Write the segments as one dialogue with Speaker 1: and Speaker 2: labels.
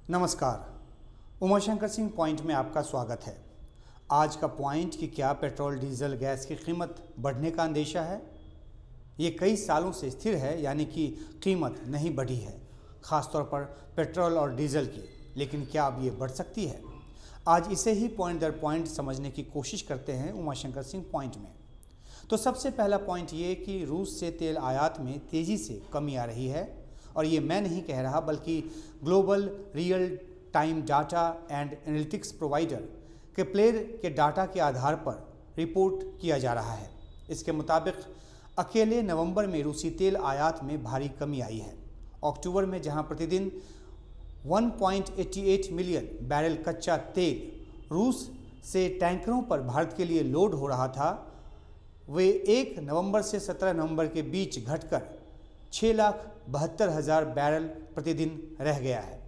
Speaker 1: नमस्कार। उमाशंकर सिंह पॉइंट में आपका स्वागत है। आज का पॉइंट कि क्या पेट्रोल डीजल गैस की कीमत बढ़ने का अंदेशा है। ये कई सालों से स्थिर है, यानी कि कीमत नहीं बढ़ी है, ख़ासतौर पर पेट्रोल और डीजल की। लेकिन क्या अब ये बढ़ सकती है? आज इसे ही पॉइंट दर पॉइंट समझने की कोशिश करते हैं उमाशंकर सिंह पॉइंट में। तो सबसे पहला पॉइंट ये कि रूस से तेल आयात में तेज़ी से कमी आ रही है, और ये मैं नहीं कह रहा बल्कि global real time data and analytics provider के प्लेयर के डाटा के आधार पर रिपोर्ट किया जा रहा है। इसके मुताबिक अकेले नवंबर में रूसी तेल आयात में भारी कमी आई है। अक्टूबर में जहां प्रतिदिन 1.88 मिलियन बैरल कच्चा तेल रूस से टैंकरों पर भारत के लिए लोड हो रहा था, वे 1 नवंबर से 17 नवंबर के बीच घटकर 6,72,000 बैरल प्रतिदिन रह गया है।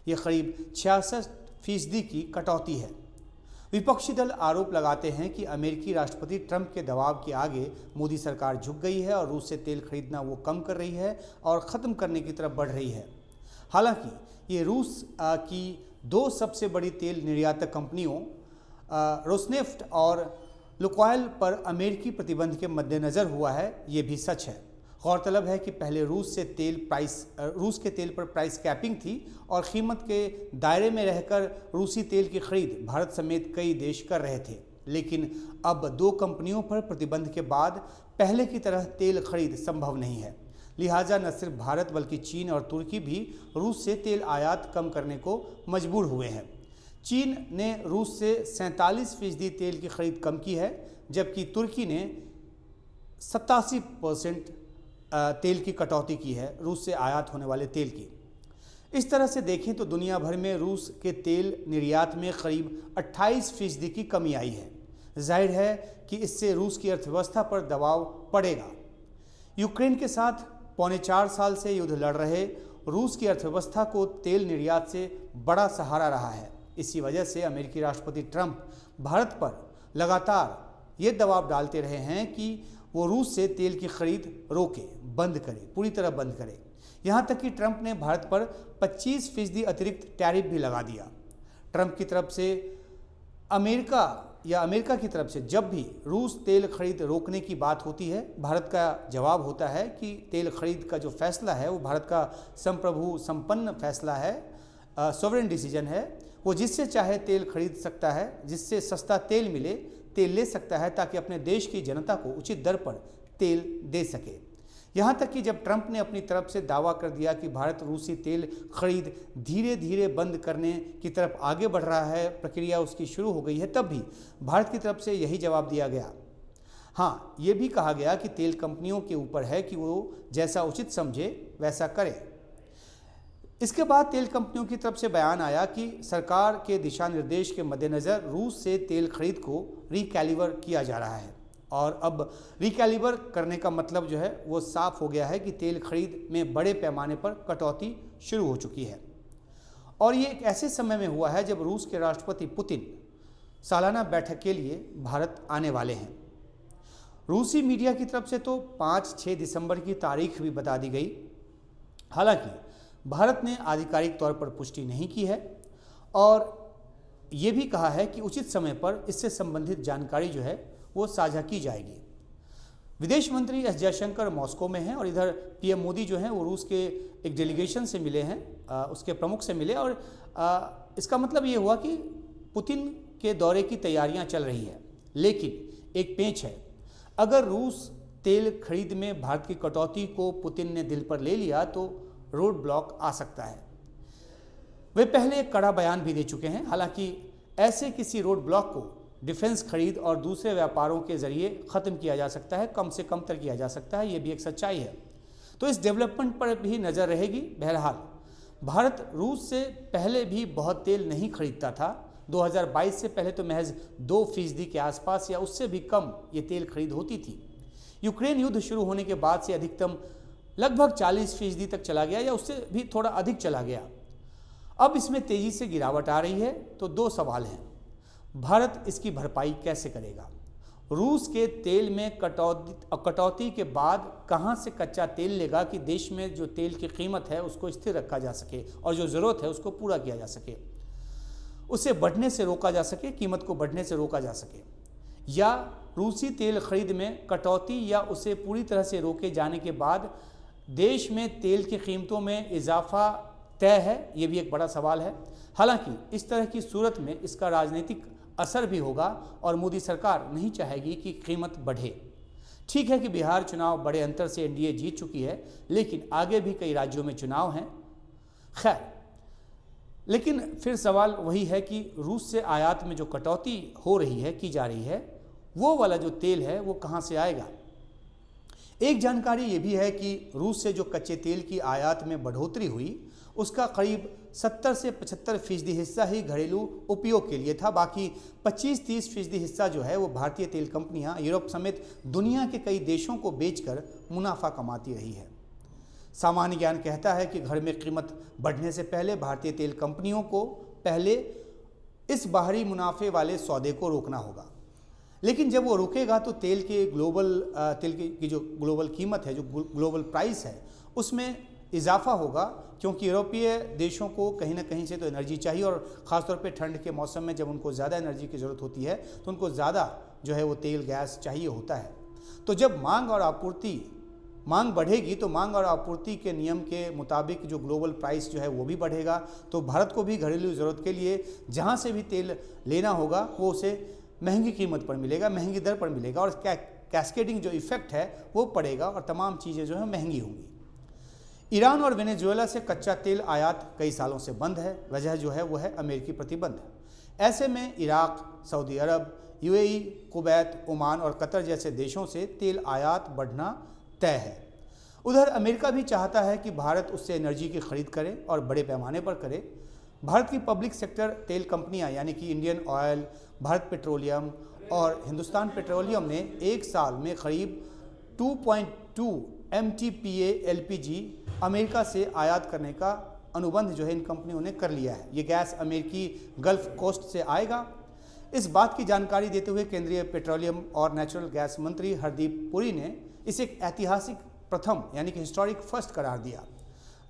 Speaker 1: ये करीब 66% की कटौती है। विपक्षी दल आरोप लगाते हैं कि अमेरिकी राष्ट्रपति ट्रंप के दबाव के आगे मोदी सरकार झुक गई है और रूस से तेल खरीदना वो कम कर रही है और ख़त्म करने की तरफ बढ़ रही है। हालांकि ये रूस की दो सबसे बड़ी तेल निर्यातक कंपनियों रोसनेफ्ट और लुकोइल पर अमेरिकी प्रतिबंध के मद्देनज़र हुआ है, ये भी सच है। गौरतलब है कि पहले रूस के तेल पर प्राइस कैपिंग थी और कीमत के दायरे में रहकर रूसी तेल की खरीद भारत समेत कई देश कर रहे थे। लेकिन अब दो कंपनियों पर प्रतिबंध के बाद पहले की तरह तेल खरीद संभव नहीं है। लिहाजा न सिर्फ भारत बल्कि चीन और तुर्की भी रूस से तेल आयात कम करने को मजबूर हुए हैं। चीन ने रूस से 47% तेल की खरीद कम की है, जबकि तुर्की ने 87% तेल की कटौती की है रूस से आयात होने वाले तेल की। इस तरह से देखें तो दुनिया भर में रूस के तेल निर्यात में करीब 28% की कमी आई है। जाहिर है कि इससे रूस की अर्थव्यवस्था पर दबाव पड़ेगा। यूक्रेन के साथ 4.25 साल से युद्ध लड़ रहे रूस की अर्थव्यवस्था को तेल निर्यात से बड़ा सहारा रहा है। इसी वजह से अमेरिकी राष्ट्रपति ट्रंप भारत पर लगातार ये दबाव डालते रहे हैं कि वो रूस से तेल की खरीद रोके, बंद करे, पूरी तरह बंद करे। यहाँ तक कि ट्रंप ने भारत पर 25% अतिरिक्त टैरिफ भी लगा दिया। ट्रंप की तरफ से अमेरिका की तरफ से जब भी रूस तेल खरीद रोकने की बात होती है, भारत का जवाब होता है कि तेल खरीद का जो फैसला है वो भारत का संप्रभु संपन्न फैसला है, सॉवरेन डिसीजन है। वो जिससे चाहे तेल खरीद सकता है, जिससे सस्ता तेल मिले तेल ले सकता है, ताकि अपने देश की जनता को उचित दर पर तेल दे सके। यहाँ तक कि जब ट्रंप ने अपनी तरफ से दावा कर दिया कि भारत रूसी तेल खरीद धीरे धीरे बंद करने की तरफ आगे बढ़ रहा है, प्रक्रिया उसकी शुरू हो गई है, तब भी भारत की तरफ से यही जवाब दिया गया। हाँ, ये भी कहा गया कि तेल कंपनियों के ऊपर है कि वो जैसा उचित समझे वैसा करे। इसके बाद तेल कंपनियों की तरफ से बयान आया कि सरकार के दिशा निर्देश के मद्देनज़र रूस से तेल खरीद को रिकैलिबर किया जा रहा है। और अब रिकैलिबर करने का मतलब जो है वो साफ हो गया है कि तेल खरीद में बड़े पैमाने पर कटौती शुरू हो चुकी है। और ये एक ऐसे समय में हुआ है जब रूस के राष्ट्रपति पुतिन सालाना बैठक के लिए भारत आने वाले हैं। रूसी मीडिया की तरफ से तो 5-6 दिसंबर की तारीख भी बता दी गई। हालांकि भारत ने आधिकारिक तौर पर पुष्टि नहीं की है और ये भी कहा है कि उचित समय पर इससे संबंधित जानकारी जो है वो साझा की जाएगी। विदेश मंत्री एस जयशंकर मॉस्को में हैं और इधर पीएम मोदी जो हैं वो रूस के एक डेलीगेशन से मिले हैं, उसके प्रमुख से मिले। और इसका मतलब ये हुआ कि पुतिन के दौरे की तैयारियां चल रही है। लेकिन एक पेंच है, अगर रूस तेल खरीद में भारत की कटौती को पुतिन ने दिल पर ले लिया तो रोड ब्लॉक आ सकता है। वे पहले एक कड़ा बयान भी दे चुके हैं। हालांकि ऐसे किसी रोड ब्लॉक को डिफेंस खरीद और दूसरे व्यापारों के जरिए ख़त्म किया जा सकता है, कम से कम तर किया जा सकता है, ये भी एक सच्चाई है। तो इस डेवलपमेंट पर भी नज़र रहेगी। बहरहाल भारत रूस से पहले भी बहुत तेल नहीं खरीदता था। 2022 से पहले तो महज 2% के आसपास या उससे भी कम ये तेल खरीद होती थी। यूक्रेन युद्ध शुरू होने के बाद से अधिकतम लगभग 40% तक चला गया या उससे भी थोड़ा अधिक चला गया। अब इसमें तेज़ी से गिरावट आ रही है। तो दो सवाल हैं, भारत इसकी भरपाई कैसे करेगा? रूस के तेल में कटौती के बाद कहां से कच्चा तेल लेगा कि देश में जो तेल की कीमत है उसको स्थिर रखा जा सके और जो ज़रूरत है उसको पूरा किया जा सके, उसे बढ़ने से रोका जा सके, कीमत को बढ़ने से रोका जा सके, या रूसी तेल खरीद में कटौती या उसे पूरी तरह से रोके जाने के बाद देश में तेल की कीमतों में इजाफा तय है। ये भी एक बड़ा सवाल है। हालांकि इस तरह की सूरत में इसका राजनीतिक असर भी होगा और मोदी सरकार नहीं चाहेगी कि कीमत बढ़े। ठीक है कि बिहार चुनाव बड़े अंतर से एनडीए जीत चुकी है, लेकिन आगे भी कई राज्यों में चुनाव हैं। खैर, लेकिन फिर सवाल वही है कि रूस से आयात में जो कटौती हो रही है, की जा रही है, वो वाला जो तेल है वो कहाँ से आएगा। एक जानकारी ये भी है कि रूस से जो कच्चे तेल की आयात में बढ़ोतरी हुई उसका करीब 70 से 75% हिस्सा ही घरेलू उपयोग के लिए था। बाकी 25-30% हिस्सा जो है वो भारतीय तेल कंपनियां यूरोप समेत दुनिया के कई देशों को बेचकर मुनाफा कमाती रही है। सामान्य ज्ञान कहता है कि घर में कीमत बढ़ने से पहले भारतीय तेल कंपनियों को पहले इस बाहरी मुनाफे वाले सौदे को रोकना होगा, लेकिन जब वो रुकेगा तो तेल की जो ग्लोबल कीमत है, जो ग्लोबल प्राइस है, उसमें इजाफा होगा, क्योंकि यूरोपीय देशों को कहीं ना कहीं से तो एनर्जी चाहिए और ख़ासतौर पे ठंड के मौसम में जब उनको ज़्यादा एनर्जी की ज़रूरत होती है तो उनको ज़्यादा जो है वो तेल गैस चाहिए होता है। तो जब मांग बढ़ेगी तो मांग और आपूर्ति के नियम के मुताबिक जो ग्लोबल प्राइस जो है वो भी बढ़ेगा। तो भारत को भी घरेलू ज़रूरत के लिए जहाँ से भी तेल लेना होगा वो उसे महंगी कीमत पर मिलेगा, महंगी दर पर मिलेगा और कैस्केडिंग जो इफ़ेक्ट है वो पड़ेगा और तमाम चीज़ें जो है महंगी होंगी। ईरान और वेनेजुएला से कच्चा तेल आयात कई सालों से बंद है। वजह जो है वो है अमेरिकी प्रतिबंध। ऐसे में इराक, सऊदी अरब, यूएई, कुवैत, ओमान और कतर जैसे देशों से तेल आयात बढ़ना तय है। उधर अमेरिका भी चाहता है कि भारत उससे एनर्जी की खरीद करे और बड़े पैमाने पर करे। भारत की पब्लिक सेक्टर तेल कंपनियां यानी कि इंडियन ऑयल, भारत पेट्रोलियम और हिंदुस्तान पेट्रोलियम ने एक साल में करीब 2.2 MTPA LPG अमेरिका से आयात करने का अनुबंध जो है इन कंपनियों ने कर लिया है। ये गैस अमेरिकी गल्फ कोस्ट से आएगा। इस बात की जानकारी देते हुए केंद्रीय पेट्रोलियम और नेचुरल गैस मंत्री हरदीप पुरी ने इसे एक ऐतिहासिक प्रथम यानी कि हिस्टोरिक फर्स्ट करार दिया।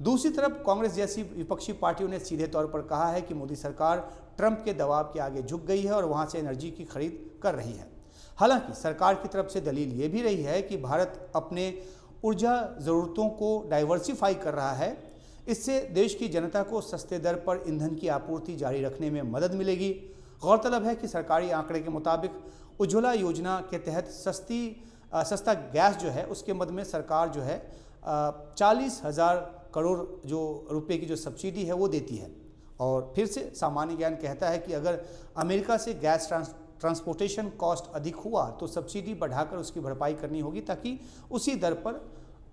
Speaker 1: दूसरी तरफ कांग्रेस जैसी विपक्षी पार्टियों ने सीधे तौर पर कहा है कि मोदी सरकार ट्रंप के दबाव के आगे झुक गई है और वहां से एनर्जी की खरीद कर रही है। हालांकि सरकार की तरफ से दलील ये भी रही है कि भारत अपने ऊर्जा ज़रूरतों को डाइवर्सिफाई कर रहा है। इससे देश की जनता को सस्ते दर पर ईंधन की आपूर्ति जारी रखने में मदद मिलेगी। गौरतलब है कि सरकारी आंकड़े के मुताबिक उज्ज्वला योजना के तहत सस्ता गैस जो है उसके मद में सरकार जो है 40,000 करोड़ जो रुपए की जो सब्सिडी है वो देती है। और फिर से सामान्य ज्ञान कहता है कि अगर अमेरिका से गैस ट्रांसपोर्टेशन कॉस्ट अधिक हुआ तो सब्सिडी बढ़ाकर उसकी भरपाई करनी होगी ताकि उसी दर पर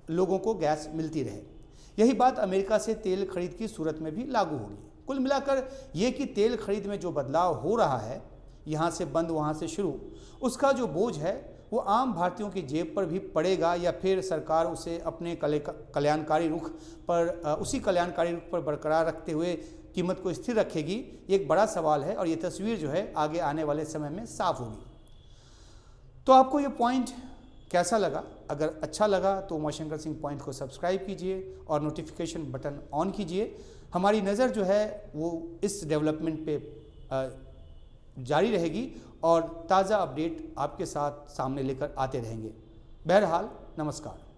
Speaker 1: लोगों को गैस मिलती रहे। यही बात अमेरिका से तेल खरीद की सूरत में भी लागू होगी। कुल मिलाकर ये कि तेल खरीद में जो बदलाव हो रहा है, यहाँ से बंद वहाँ से शुरू, उसका जो बोझ है वो आम भारतीयों की जेब पर भी पड़ेगा या फिर सरकार उसे अपने कल्याणकारी रुख पर बरकरार रखते हुए कीमत को स्थिर रखेगी। ये एक बड़ा सवाल है और ये तस्वीर जो है आगे आने वाले समय में साफ होगी। तो आपको ये पॉइंट कैसा लगा? अगर अच्छा लगा तो उमाशंकर सिंह पॉइंट को सब्सक्राइब कीजिए और नोटिफिकेशन बटन ऑन कीजिए। हमारी नज़र जो है वो इस डेवलपमेंट पे जारी रहेगी और ताज़ा अपडेट आपके साथ सामने लेकर आते रहेंगे। बहरहाल, नमस्कार।